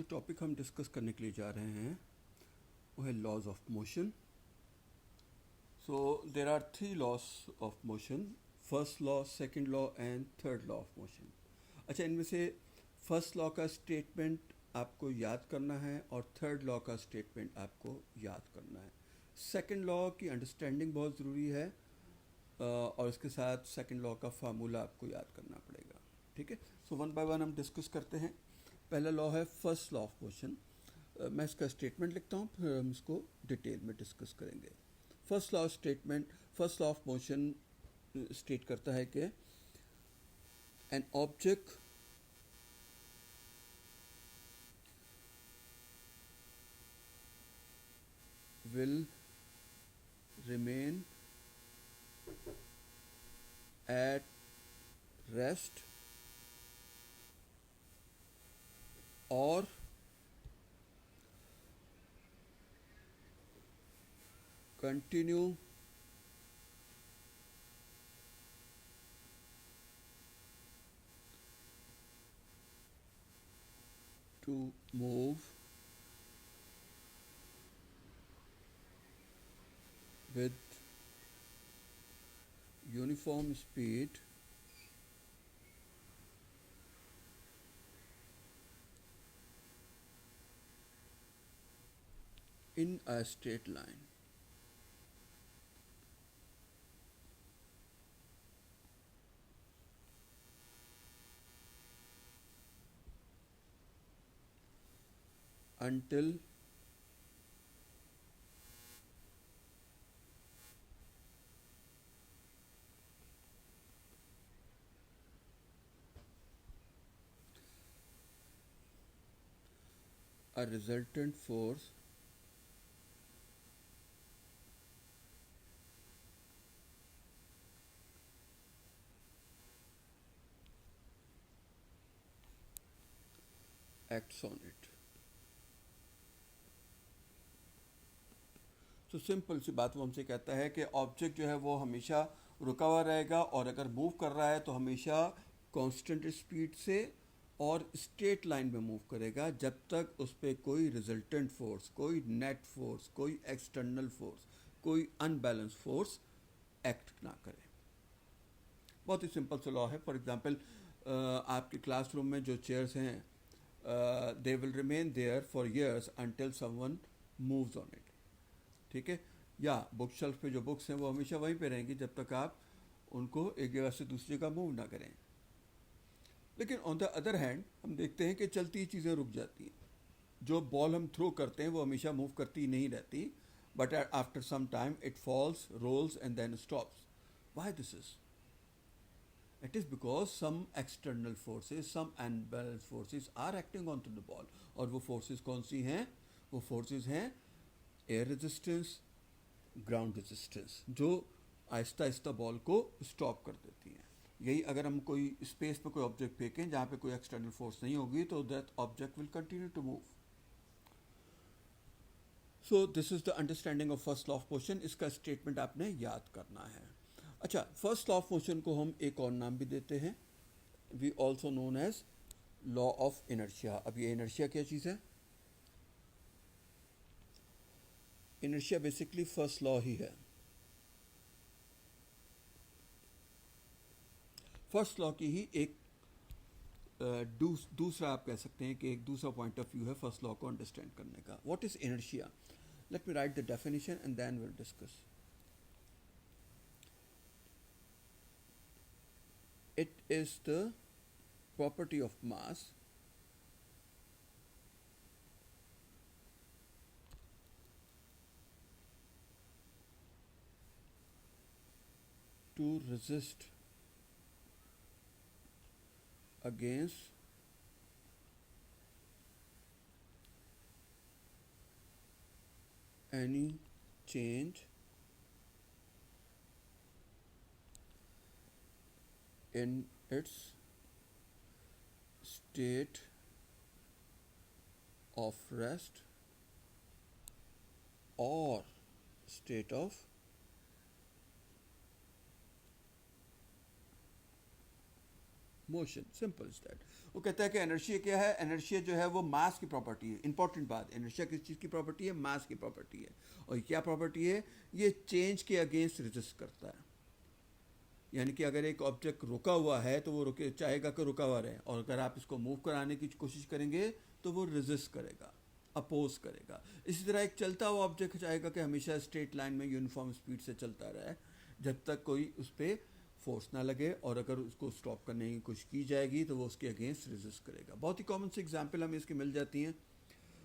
जो टॉपिक हम डिस्कस करने के लिए जा रहे हैं वो है laws of motion. So there are three laws of motion, first law, second law and third law of motion. अच्छा, इनमें से फर्स्ट लॉ का स्टेटमेंट आपको याद करना है और थर्ड लॉ का स्टेटमेंट आपको याद करना है। सेकंड लॉ की अंडरस्टैंडिंग बहुत ज़रूरी है और इसके साथ सेकंड लॉ का फार्मूला आपको याद करना पड़ेगा। ठीक है, सो वन बाय वन हम डिस्कस करते हैं। पहला लॉ है फर्स्ट लॉ ऑफ मोशन। मैं इसका स्टेटमेंट लिखता हूँ, फिर हम इसको डिटेल में डिस्कस करेंगे। First law of motion state करता है कि an object will remain at rest or continue to move with uniform speed in a straight line. Until a resultant force acts on it. तो simple सी बात वो हमसे कहता है कि ऑब्जेक्ट जो है वो हमेशा रुका हुआ रहेगा और अगर मूव कर रहा है तो हमेशा कांस्टेंट स्पीड से और स्ट्रेट लाइन में मूव करेगा जब तक उस पर कोई रिजल्टेंट फोर्स, कोई नेट फोर्स, कोई एक्सटर्नल फोर्स, कोई अनबैलेंस फोर्स एक्ट ना करे। बहुत ही सिंपल सा लॉ है। फॉर एग्जांपल आपके क्लासरूम में जो चेयर्स हैं they will remain there for years until someone moves on it. ठीक है, या बुक शेल्फ पे जो बुक्स हैं वो हमेशा वहीं पे रहेंगी जब तक आप उनको एक जगह से दूसरी जगह मूव ना करें। लेकिन ऑन द अदर हैंड हम देखते हैं कि चलती चीज़ें रुक जाती हैं। जो बॉल हम थ्रो करते हैं वो हमेशा मूव करती नहीं रहती, but after some time it falls, rolls and then stops. Why this is? It is because some external forces, some unbalance forces are acting on to the ball. और वो फोर्सेज कौन सी हैं? वो फोर्सेज हैं air resistance, ground resistance, जो Aahista Aahista ball को stop कर देती हैं। यही अगर हम कोई स्पेस पे कोई ऑब्जेक्ट फेंकें जहाँ पे कोई एक्सटर्नल फोर्स नहीं होगी तो that object will continue to move. So this is the understanding of first law of motion. इसका स्टेटमेंट आपने याद करना है। अच्छा, फर्स्ट लॉ ऑफ मोशन को हम एक और नाम भी देते हैं, we also known as law of inertia. अब ये इनर्शिया क्या चीज़ है? इनर्शिया बेसिकली फर्स्ट लॉ ही है। फर्स्ट लॉ की ही एक दूसरा आप कह सकते हैं कि एक दूसरा पॉइंट ऑफ व्यू है फर्स्ट लॉ को अंडरस्टैंड करने का। What is inertia? Let me write the definition and then will discuss. It is the property of mass to resist against any change in its state of rest or state of motion, simple is that. वो कहता है कि inertia क्या है, inertia जो है वो मास की प्रॉपर्टी है। इंपॉर्टेंट बात, इनर्शिया किस चीज़ की प्रॉपर्टी है, मास की प्रॉपर्टी है। और ये क्या प्रॉपर्टी है, ये चेंज के अगेंस्ट रेजिस्ट करता है। यानी कि अगर एक ऑब्जेक्ट रुका हुआ है तो वो रुके चाहेगा कि रुका हुआ रहे, और अगर आप इसको मूव कराने की कोशिश करेंगे तो वो रेजिस्ट करेगा, अपोज करेगा। इसी तरह एक चलता हुआ ऑब्जेक्ट चाहेगा कि हमेशा स्ट्रेट लाइन में यूनिफॉर्म स्पीड से चलता रहे जब तक कोई उस पर फोर्स ना लगे, और अगर उसको स्टॉप करने की कोशिश की जाएगी तो वो उसके अगेंस्ट रेजिस्ट करेगा। बहुत ही कॉमन सी एग्जांपल हमें इसकी मिल जाती हैं।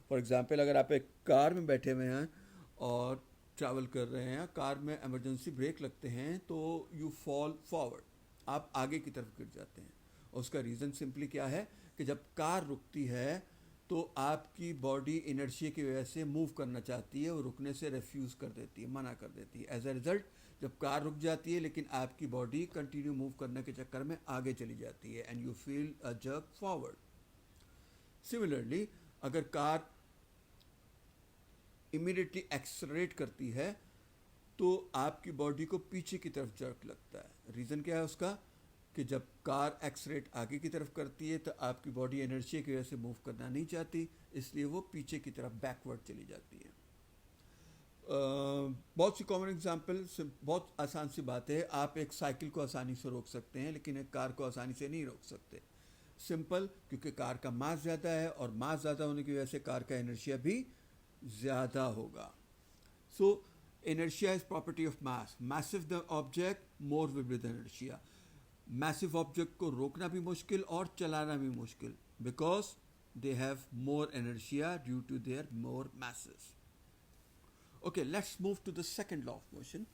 फॉर एग्जांपल, अगर आप एक कार में बैठे हुए हैं और ट्रैवल कर रहे हैं, कार में इमरजेंसी ब्रेक लगते हैं तो यू फॉल फॉरवर्ड, आप आगे की तरफ गिर जाते हैं। और उसका रीज़न सिंपली क्या है कि जब कार रुकती है तो आपकी बॉडी इनर्शिया की वजह से मूव करना चाहती है और रुकने से रिफ्यूज़ कर देती है, मना कर देती है। एज अ रिज़ल्ट जब कार रुक जाती है लेकिन आपकी बॉडी कंटिन्यू मूव करने के चक्कर में आगे चली जाती है, and you feel a jerk forward. Similarly, अगर कार इमीडिएटली एक्सलरेट करती है तो आपकी बॉडी को पीछे की तरफ जर्क लगता है। रीज़न क्या है उसका, कि जब कार एक्सलरेट आगे की तरफ करती है तो आपकी बॉडी इनर्शिया की वजह से मूव करना नहीं चाहती, इसलिए वो पीछे की तरफ बैकवर्ड चली जाती है। बहुत सी कॉमन एग्जांपल, बहुत आसान सी बात है। आप एक साइकिल को आसानी से रोक सकते हैं लेकिन एक कार को आसानी से नहीं रोक सकते। सिंपल, क्योंकि कार का मास ज़्यादा है और मास ज़्यादा होने की वजह से कार का इनर्शिया भी ज़्यादा होगा। सो inertia is property of mass. Massive the object, more will be the inertia. Massive object को रोकना भी मुश्किल और चलाना भी मुश्किल, because they have more inertia due to their more masses. Okay, let's move to the second law of motion.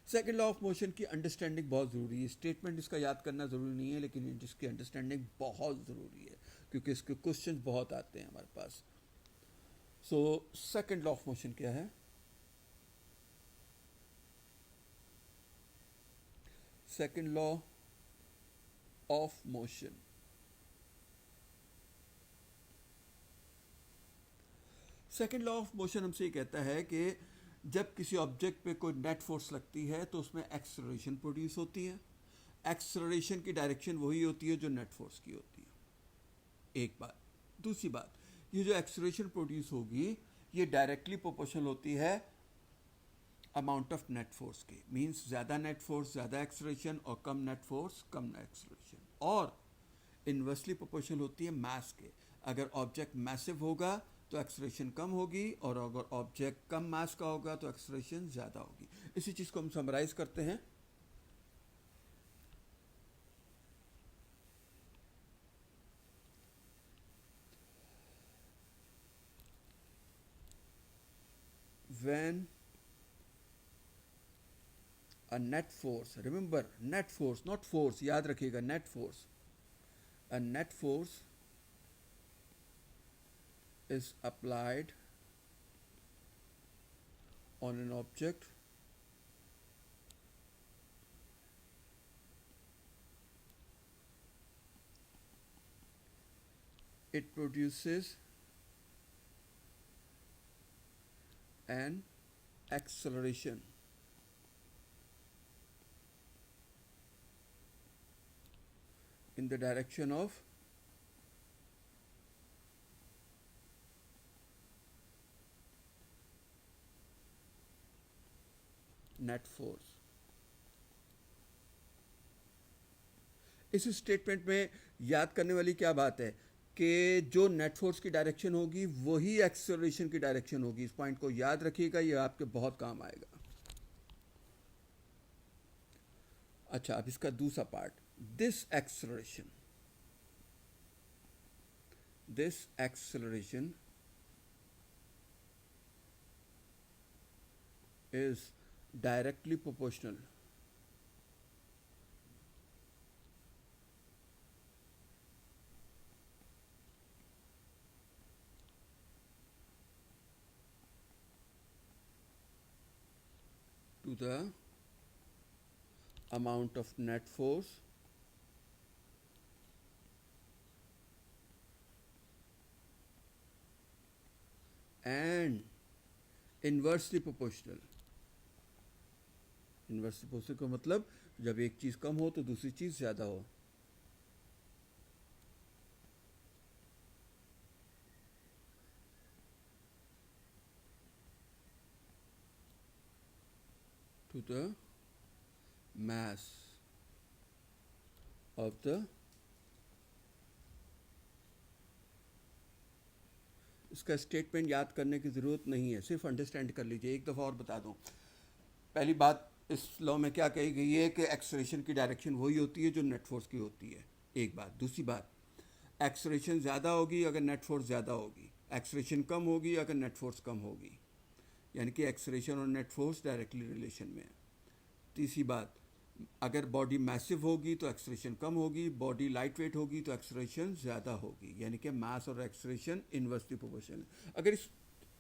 Second law of motion की understanding बहुत ज़रूरी है। स्टेटमेंट इसका याद करना ज़रूरी नहीं है, लेकिन इसकी अंडरस्टैंडिंग बहुत ज़रूरी है क्योंकि इसके क्वेश्चन बहुत आते हैं हमारे पास। So second law of motion क्या है? Second law of motion, second law of motion हमसे ये कहता है कि जब किसी ऑब्जेक्ट पे कोई नेट फोर्स लगती है तो उसमें एक्सेलरेशन प्रोड्यूस होती है। एक्सेलरेशन की डायरेक्शन वही होती है जो नेट फोर्स की होती है। एक बात। दूसरी बात, ये जो एक्सेलरेशन प्रोड्यूस होगी ये डायरेक्टली प्रोपोर्शनल होती है अमाउंट ऑफ नेट फोर्स के। मींस ज़्यादा नेट फोर्स ज़्यादा एक्सेलरेशन और कम नेट फोर्स कम एक्सेलरेशन। और इन्वर्सली प्रोपोर्शनल होती है मास के। अगर ऑब्जेक्ट मैसिव होगा तो एक्सेलरेशन कम होगी, और अगर ऑब्जेक्ट कम मास का होगा तो एक्सेलरेशन ज़्यादा होगी। इसी चीज़ को हम समराइज करते हैं। When a net force, remember net force not force, याद रखिएगा net force, a net force is applied on an object it produces an acceleration in the direction of net force। इस स्टेटमेंट में याद करने वाली क्या बात है कि जो नेट फोर्स की डायरेक्शन होगी वही एक्सेलरेशन की डायरेक्शन होगी। इस पॉइंट को याद रखिएगा, ये आपके बहुत काम आएगा। अच्छा, अब इसका दूसरा part, this acceleration is directly proportional to the amount of net force and inversely proportional। Inversely proportional का मतलब जब एक चीज़ कम हो तो दूसरी चीज़ ज़्यादा हो। to the mass of the, इसका स्टेटमेंट याद करने की ज़रूरत नहीं है, सिर्फ अंडरस्टैंड कर लीजिए। एक दफ़ा और बता दूं, पहली बात इस लॉ में क्या कही गई है कि एक्सलेरेशन की डायरेक्शन वही होती है जो नेट फोर्स की होती है, एक बात। दूसरी बात, एक्सलेरेशन ज़्यादा होगी अगर नेट फोर्स ज़्यादा होगी, एक्सलेरेशन कम होगी अगर नेट फोर्स कम होगी, यानी कि एक्सलेरेशन और नेट फोर्स डायरेक्टली रिलेशन में है। तीसरी बात, अगर बॉडी मैसिव होगी तो एक्सलेरेशन कम होगी, बॉडी लाइट वेट होगी तो एक्सलेरेशन ज़्यादा होगी, यानी कि मास और एक्सलेरेशन इन्वर्सली प्रोपोर्शनल है। अगर इस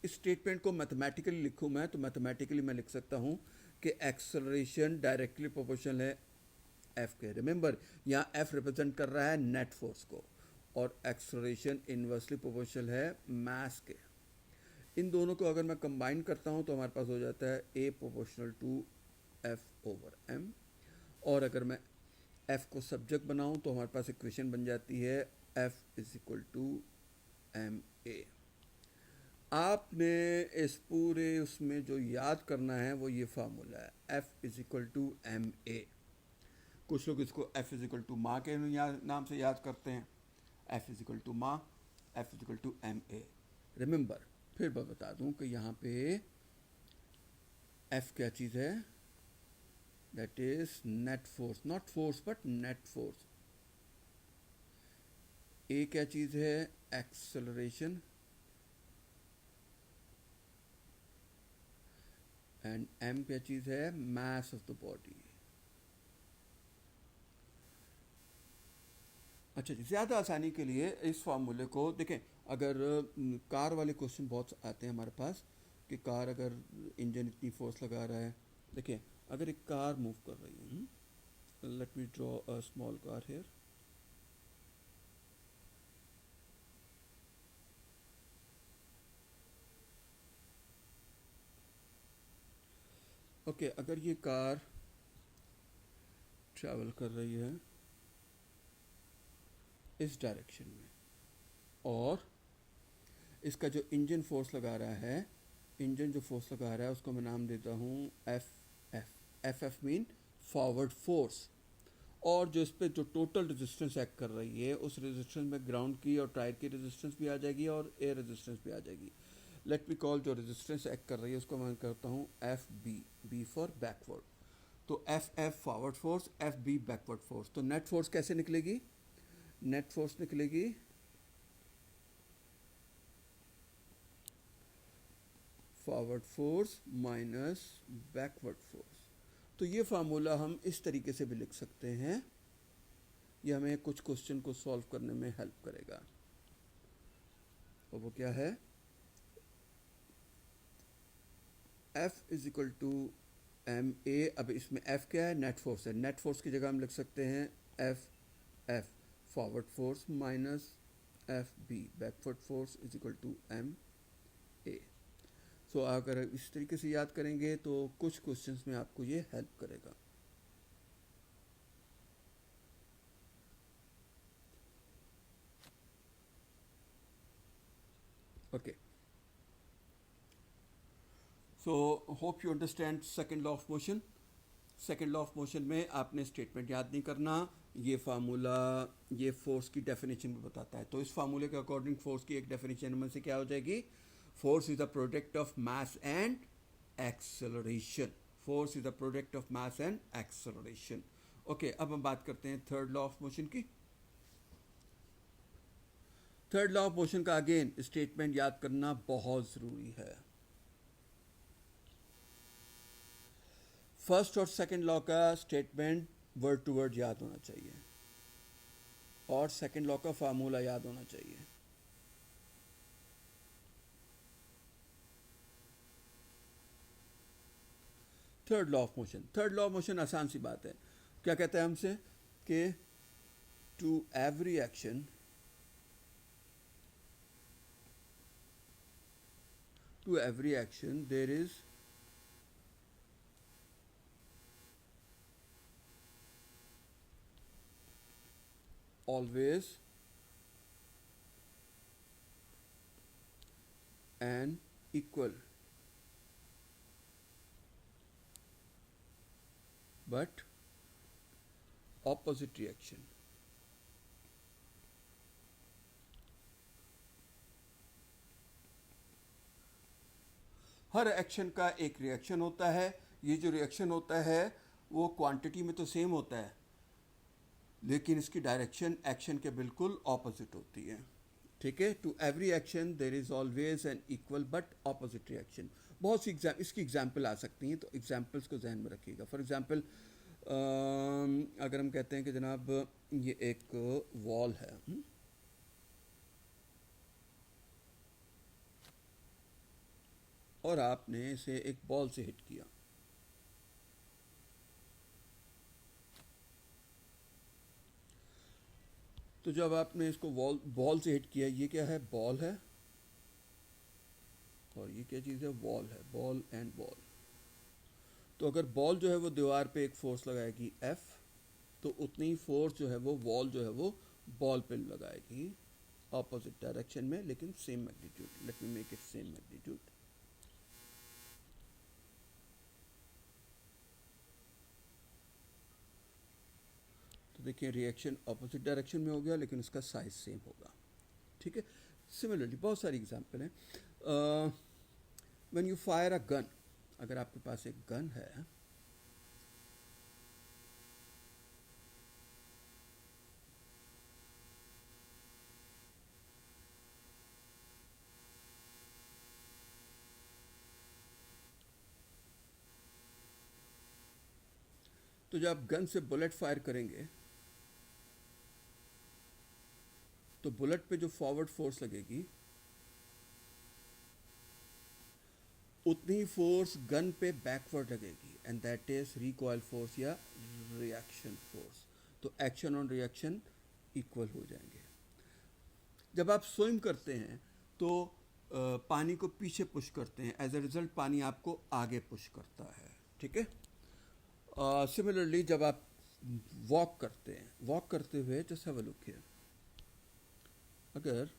स्टेटमेंट को मैथमेटिकली लिखूँ मैं, तो मैथमेटिकली मैं लिख सकता हूँ कि एक्सलेरेशन डायरेक्टली प्रोपोर्शनल है एफ के। रिमेंबर, यहाँ एफ रिप्रेजेंट कर रहा है नेट फोर्स को और एक्सलेरेशन इन्वर्सली प्रोपोर्शनल है मास के। इन दोनों को अगर मैं कंबाइन करता हूँ तो हमारे पास हो जाता है A proportional to F over M, और अगर मैं एफ को सब्जेक्ट बनाऊँ तो हमारे पास इक्वेशन बन जाती है F is equal to M A. आपने इस पूरे उसमें जो याद करना है वो ये फार्मूला है, F is equal to M A. कुछ लोग इसको एफ इज इक्वल टू माँ के नाम से याद करते हैं, एफ इज इक्वल टू माँ, F is equal to M A. Remember, फिर मैं बता दूं कि यहाँ पे एफ क्या चीज़ है, that is net force, not force but net force. A क्या चीज़ है, एक्सेलरेशन, एंड एम क्या चीज़ है, मास ऑफ द बॉडी। अच्छा जी, ज़्यादा आसानी के लिए इस फार्मूले को देखें। अगर कार वाले क्वेश्चन बहुत आते हैं हमारे पास कि कार अगर इंजन इतनी फोर्स लगा रहा है, देखिए अगर एक कार मूव कर रही है, let me draw a small car here, okay, अगर ये कार ट्रैवल कर रही है इस डायरेक्शन में और इसका जो इंजन फोर्स लगा रहा है, इंजन जो फोर्स लगा रहा है उसको मैं नाम देता हूँ F F. F F mean forward force, और जो इस पर जो टोटल रेजिस्टेंस एक्ट कर रही है उस रेजिस्टेंस में ग्राउंड की और टायर की रेजिस्टेंस भी आ जाएगी और एयर रेजिस्टेंस भी आ जाएगी। लेट मी कॉल जो रेजिस्टेंस एक्ट कर रही है उसको मैं करता हूँ F B, B for backward. तो F F forward force, F B backward force. तो नेट फोर्स कैसे निकलेगी, नेट फोर्स निकलेगी forward force minus backward force. तो ये फार्मूला हम इस तरीके से भी लिख सकते हैं, ये हमें कुछ क्वेश्चन को सॉल्व करने में हेल्प करेगा। और वो क्या है, F is equal to M A. अब इसमें एफ क्या है, नेट फोर्स है, नेट फोर्स की जगह हम लिख सकते हैं F F forward force minus F B backward force is equal to M A. So अगर इस तरीके से याद करेंगे तो कुछ क्वेश्चंस में आपको ये हेल्प करेगा। Okay, so hope you understand second law of motion. Second law of motion में आपने स्टेटमेंट याद नहीं करना, ये फार्मूला ये फोर्स की डेफिनेशन भी बताता है। तो इस फार्मूले के अकॉर्डिंग फोर्स की एक डेफिनेशन में से क्या हो जाएगी, force is the product of mass and acceleration. Force is the product of mass and acceleration. Okay, अब हम बात करते हैं थर्ड लॉ ऑफ मोशन की। थर्ड लॉ ऑफ मोशन का अगेन स्टेटमेंट याद करना बहुत ज़रूरी है। फर्स्ट और सेकंड लॉ का स्टेटमेंट वर्ड टू वर्ड याद होना चाहिए और सेकंड लॉ का फार्मूला याद होना चाहिए। Third law of motion, third law of motion आसान सी बात है, क्या कहता है हमसे कि to every action there is always an equal but opposite reaction. हर एक्शन का एक रिएक्शन होता है. ये जो रिएक्शन होता है वो क्वांटिटी में तो सेम होता है, लेकिन इसकी डायरेक्शन एक्शन के बिल्कुल ऑपोजिट होती है. ठीक है. To every action there is always an equal but opposite reaction. बहुत सी इसकी एग्जाम्पल आ सकती हैं, तो एग्जाम्पल्स को जहन में रखिएगा. फॉर एग्जाम्पल अगर हम कहते हैं कि जनाब ये एक वॉल है, और आपने इसे एक बॉल से हिट किया. तो जब आपने इसको बॉल से हिट किया, ये क्या है? बॉल है, और ये क्या चीज़ है? वॉल है. Ball and ball. तो अगर बॉल जो है वो दीवार पे एक फोर्स लगाएगी F, तो उतनी ही फोर्स जो है वो वॉल जो है वो बॉल पे लगाएगी, ऑपोजिट डायरेक्शन में, लेकिन same magnitude. Let me make it same magnitude. तो देखिए रिएक्शन ऑपोजिट डायरेक्शन में हो गया, लेकिन उसका साइज सेम होगा. ठीक है. सिमिलरली बहुत सारी एग्जांपल हैं. When you fire a gun, अगर आपके पास एक गन है, तो जब आप गन से बुलेट फायर करेंगे, तो बुलेट पे जो फॉरवर्ड फोर्स लगेगी, उतनी ही फोर्स गन पे बैकवर्ड लगेगी, and that is recoil force या रिएक्शन फोर्स. तो एक्शन ऑन रिएक्शन इक्वल हो जाएंगे. जब आप स्विम करते हैं तो पानी को पीछे पुश करते हैं, एज अ रिजल्ट पानी आपको आगे पुश करता है. ठीक है. सिमिलरली जब आप वॉक करते हैं, वॉक करते हुए just have a look here, अगर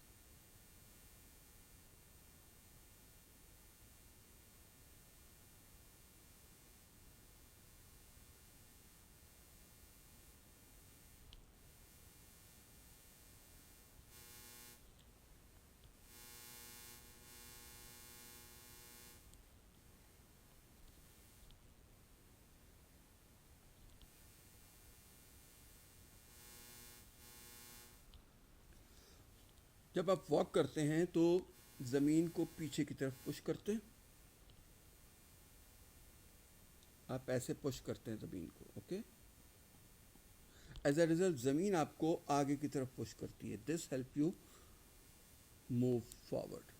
जब आप वॉक करते हैं तो ज़मीन को पीछे की तरफ पुश करते हैं, आप ऐसे पुश करते हैं ज़मीन को. ओके. एज अ रिजल्ट ज़मीन आपको आगे की तरफ पुश करती है. This help you move forward.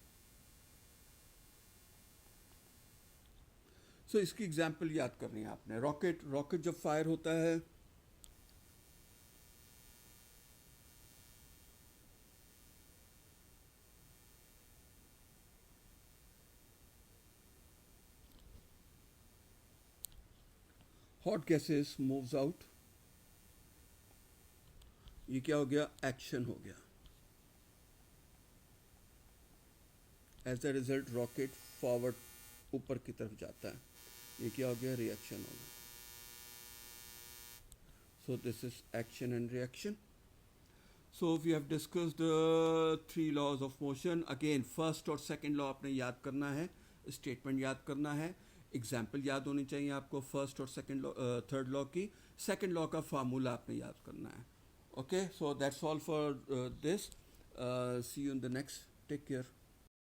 So इसकी एग्जाम्पल याद करनी है आपने. रॉकेट, रॉकेट जब फायर होता है, हॉट गैसेस मूव्स आउट. ये क्या हो गया? एक्शन हो गया. As a result rocket forward ऊपर की तरफ जाता है. ये क्या हो गया? रिएक्शन हो गया. So this is action and reaction. So we have discussed 3 laws of motion. Again first और सेकंड लॉ आपने याद करना है, स्टेटमेंट याद करना है, एग्जाम्पल याद होनी चाहिए आपको फर्स्ट और सेकंड लॉ, थर्ड लॉ की. सेकंड लॉ का फार्मूला आपने याद करना है. Okay. So that's all for this. See you in the next. Take care.